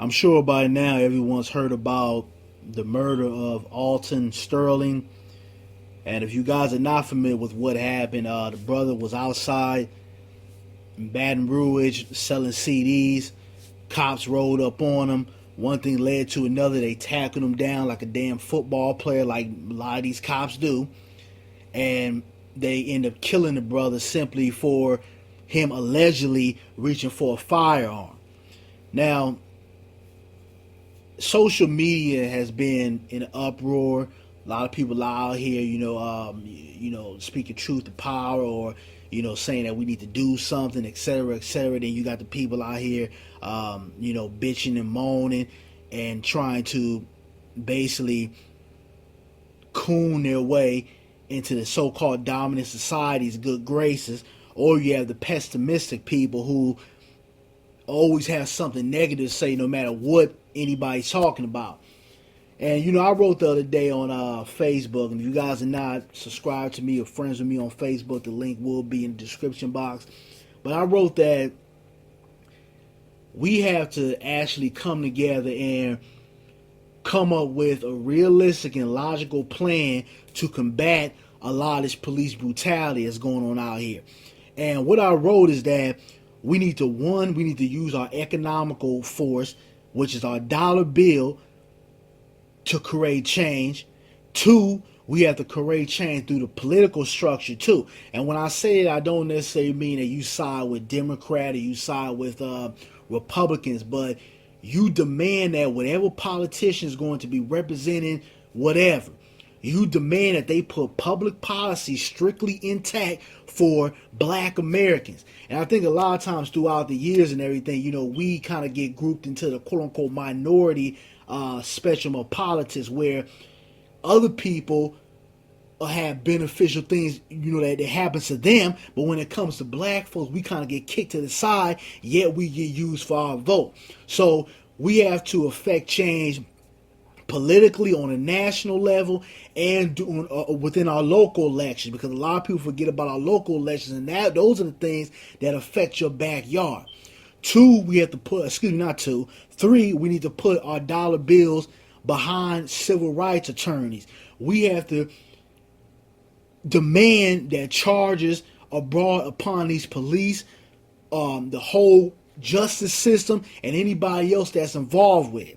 I'm sure by now everyone's heard about the murder of Alton Sterling. And if you guys are not familiar with what happened, the brother was outside in Baton Rouge selling CDs. Cops rolled up on him. One thing led to another. They tackled him down like a damn football player, like a lot of these cops do. And they end up killing the brother simply for him allegedly reaching for a firearm. Now, social media has been in an uproar. A lot of people are out here, speaking truth to power, or saying that we need to do something, etc., etc. Then you got the people out here, bitching and moaning and trying to basically coon their way into the so-called dominant society's good graces. Or you have the pessimistic people who always have something negative to say no matter what anybody's talking about. And I wrote the other day on Facebook, and if you guys are not subscribed to me or friends with me on Facebook, the link will be in the description box. But I wrote that we have to actually come together and come up with a realistic and logical plan to combat a lot of this police brutality that's going on out here. And what I wrote is that we need to use our economical force, which is our dollar bill, to create change. Two, we have to create change through the political structure too. And when I say it, I don't necessarily mean that you side with Democrat or you side with Republicans, but you demand that whatever politician is going to be representing whatever, you demand that they put public policy strictly intact for black Americans. And I think a lot of times throughout the years and everything, we kind of get grouped into the quote-unquote minority spectrum of politics, where other people have beneficial things, that happens to them. But when it comes to black folks, we kind of get kicked to the side, yet we get used for our vote. So we have to affect change politically on a national level and within our local elections, because a lot of people forget about our local elections, and those are the things that affect your backyard. Three, we need to put our dollar bills behind civil rights attorneys. We have to demand that charges are brought upon these police, the whole justice system, and anybody else that's involved with it.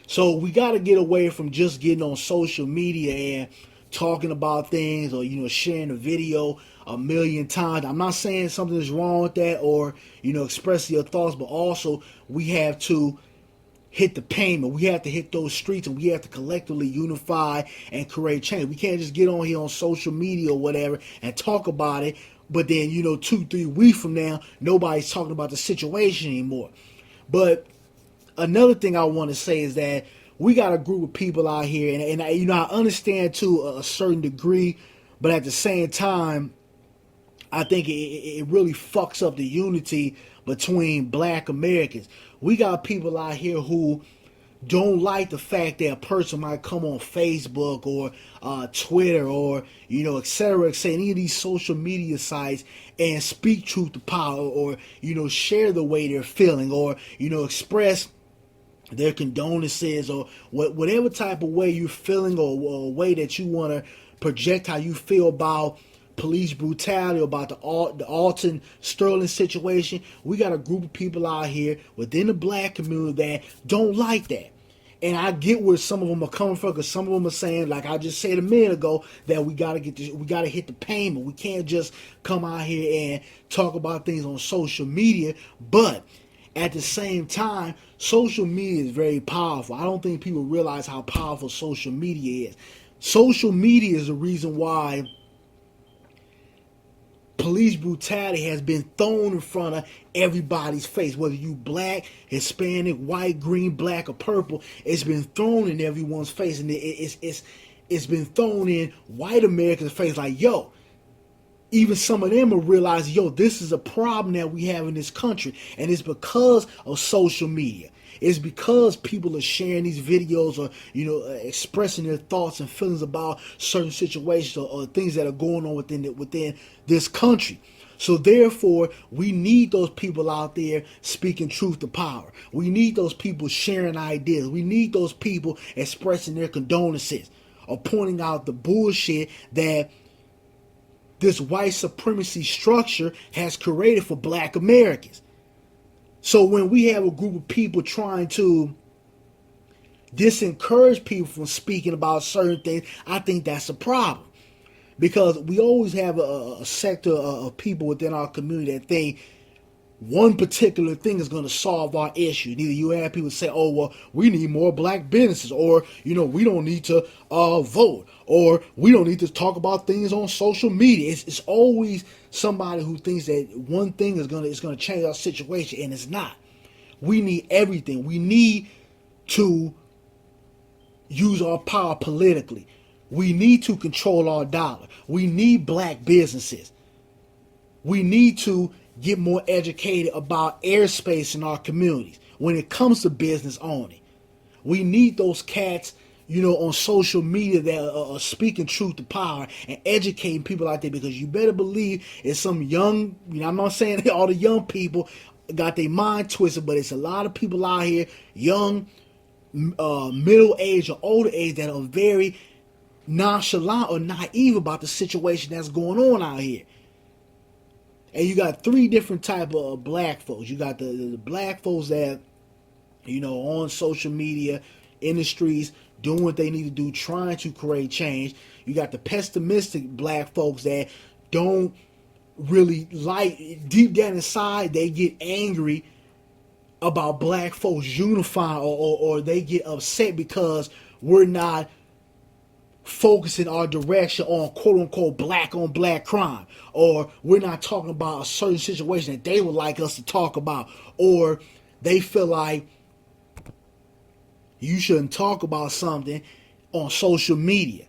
So we got to get away from just getting on social media and talking about things, or sharing a video a million times. I'm not saying something is wrong with that, or express your thoughts, but also we have to hit the pavement. We have to hit those streets, and we have to collectively unify and create change. We can't just get on here on social media or whatever and talk about it, but then 2-3 weeks from now nobody's talking about the situation anymore. But another thing I want to say is that we got a group of people out here, and I understand to a certain degree, but at the same time, I think it really fucks up the unity between black Americans. We got people out here who don't like the fact that a person might come on Facebook or Twitter or etc., any of these social media sites, and speak truth to power, or share the way they're feeling, or express their condolences, or whatever type of way you're feeling, or way that you want to project how you feel about police brutality, or about the Alton Sterling situation. We got a group of people out here within the black community that don't like that. And I get where some of them are coming from, because some of them are saying, like I just said a minute ago, that we gotta hit the payment. We can't just come out here and talk about things on social media. But at the same time, social media is very powerful. I don't think people realize how powerful social media is. Social media is the reason why police brutality has been thrown in front of everybody's face. Whether you black, Hispanic, white, green, black, or purple, it's been thrown in everyone's face, and it's been thrown in white Americans' face. Like, yo, even some of them are realizing, yo, this is a problem that we have in this country, and it's because of social media. It's because people are sharing these videos, or expressing their thoughts and feelings about certain situations, or things that are going on within this country. So therefore, we need those people out there speaking truth to power. We need those people sharing ideas. We need those people expressing their condolences or pointing out the bullshit that this white supremacy structure has created for black Americans. So when we have a group of people trying to disencourage people from speaking about certain things, I think that's a problem. Because we always have a sector of people within our community that think one particular thing is going to solve our issue. Either you have people say, oh, well, we need more black businesses, or, we don't need to vote, or we don't need to talk about things on social media. It's always somebody who thinks that one thing is going to change our situation, and it's not. We need everything. We need to use our power politically. We need to control our dollar. We need black businesses. We need to get more educated about airspace in our communities when it comes to business owning. We need those cats, on social media that are speaking truth to power and educating people out there, because you better believe it's some young, I'm not saying all the young people got their mind twisted, but it's a lot of people out here, young, middle age or older age, that are very nonchalant or naive about the situation that's going on out here. And you got three different type of black folks. You got the black folks that, on social media, in the streets, doing what they need to do, trying to create change. You got the pessimistic black folks that don't really like, deep down inside, they get angry about black folks unifying, or they get upset because we're not focusing our direction on quote unquote black on black crime, or we're not talking about a certain situation that they would like us to talk about, or they feel like you shouldn't talk about something on social media.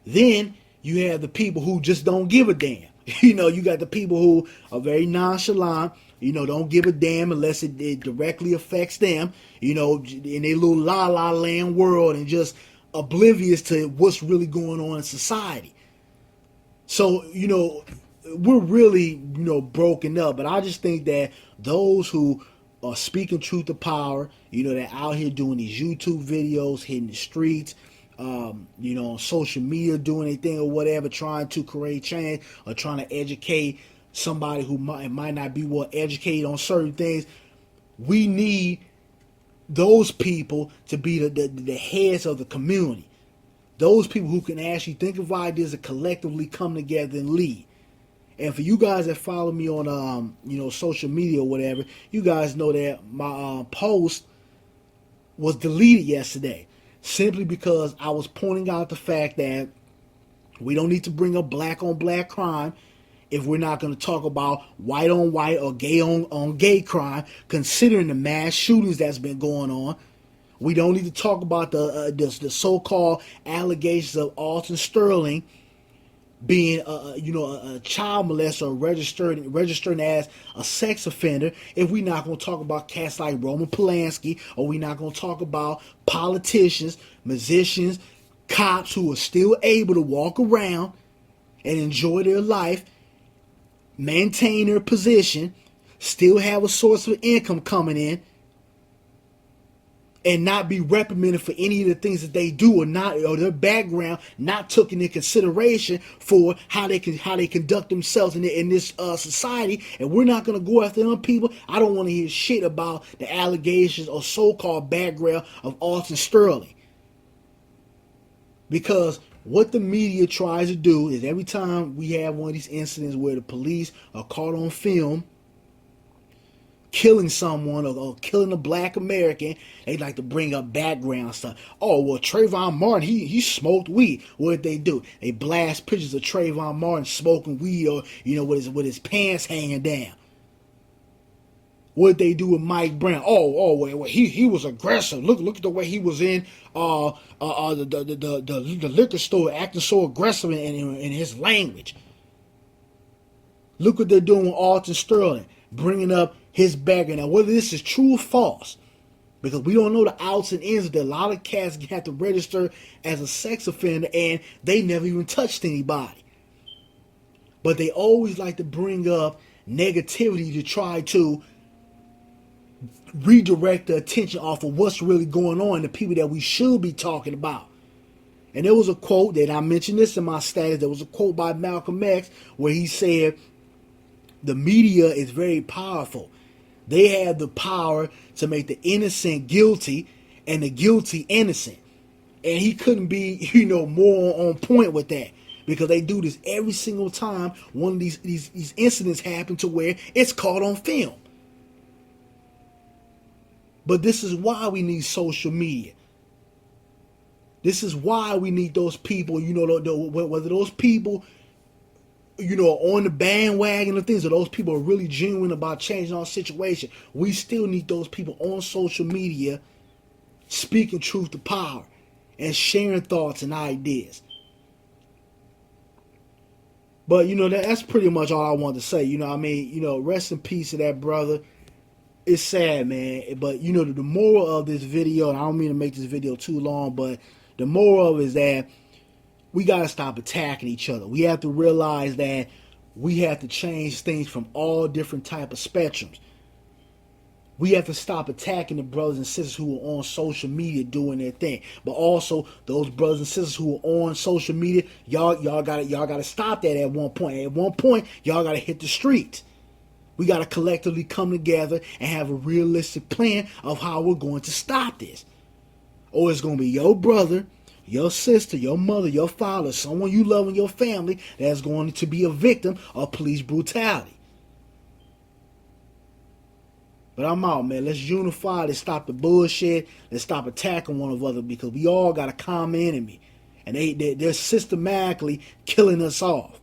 Then you have the people who just don't give a damn. You got the people who are very nonchalant, don't give a damn unless it directly affects them, in their little la land world, and just oblivious to what's really going on in society. So, we're really, broken up. But I just think that those who are speaking truth to power, they're out here doing these YouTube videos, hitting the streets, on social media, doing anything or whatever, trying to create change or trying to educate somebody who might not be well educated on certain things. We need those people to be the heads of the community. Those people who can actually think of ideas and collectively come together and lead. And for you guys that follow me on social media or whatever, you guys know that my post was deleted yesterday, simply because I was pointing out the fact that we don't need to bring up black on black crime if we're not going to talk about white on white or gay on gay crime, considering the mass shootings that's been going on. We don't need to talk about the so-called allegations of Alton Sterling being a child molester, registering as a sex offender, if we're not going to talk about cats like Roman Polanski, or we're not going to talk about politicians, musicians, cops who are still able to walk around and enjoy their life, maintain their position, still have a source of income coming in, and not be reprimanded for any of the things that they do, or their background not taken into consideration for how they conduct themselves in this society. And we're not going to go after them people. I don't want to hear shit about the allegations or so-called background of Alton Sterling, because what the media tries to do is, every time we have one of these incidents where the police are caught on film killing someone or killing a black American, they like to bring up background stuff. Oh, well, Trayvon Martin, he smoked weed. What did they do? They blast pictures of Trayvon Martin smoking weed, or with his pants hanging down. What did they do with Mike Brown? Well, he was aggressive. Look at the way he was in the liquor store, acting so aggressive in his language. Look what they're doing with Alton Sterling, bringing up his background. Now, whether this is true or false, because we don't know the outs and ins, that a lot of cats have to register as a sex offender and they never even touched anybody. But they always like to bring up negativity to try to redirect the attention off of what's really going on, the people that we should be talking about. And there was a quote that I mentioned this in my status. There was a quote by Malcolm X where he said, the media is very powerful. They have the power to make the innocent guilty and the guilty innocent. And he couldn't be, more on point with that, because they do this every single time one of these incidents happen to where it's caught on film. But this is why we need social media. This is why we need those people, whether those people, on the bandwagon of things, or those people are really genuine about changing our situation. We still need those people on social media speaking truth to power and sharing thoughts and ideas. But, that's pretty much all I wanted to say. Rest in peace to that brother. It's sad, man. But, the moral of this video, and I don't mean to make this video too long, but the moral of it is that we got to stop attacking each other. We have to realize that we have to change things from all different type of spectrums. We have to stop attacking the brothers and sisters who are on social media doing their thing. But also those brothers and sisters who are on social media, y'all gotta stop that at one point. At one point, y'all gotta hit the streets. We gotta collectively come together and have a realistic plan of how we're going to stop this. Or it's gonna be your brother, your sister, your mother, your father, someone you love in your family that's going to be a victim of police brutality. But I'm out, man. Let's unify. Let's stop the bullshit. Let's stop attacking one another, because we all got a common enemy. And they're systematically killing us off.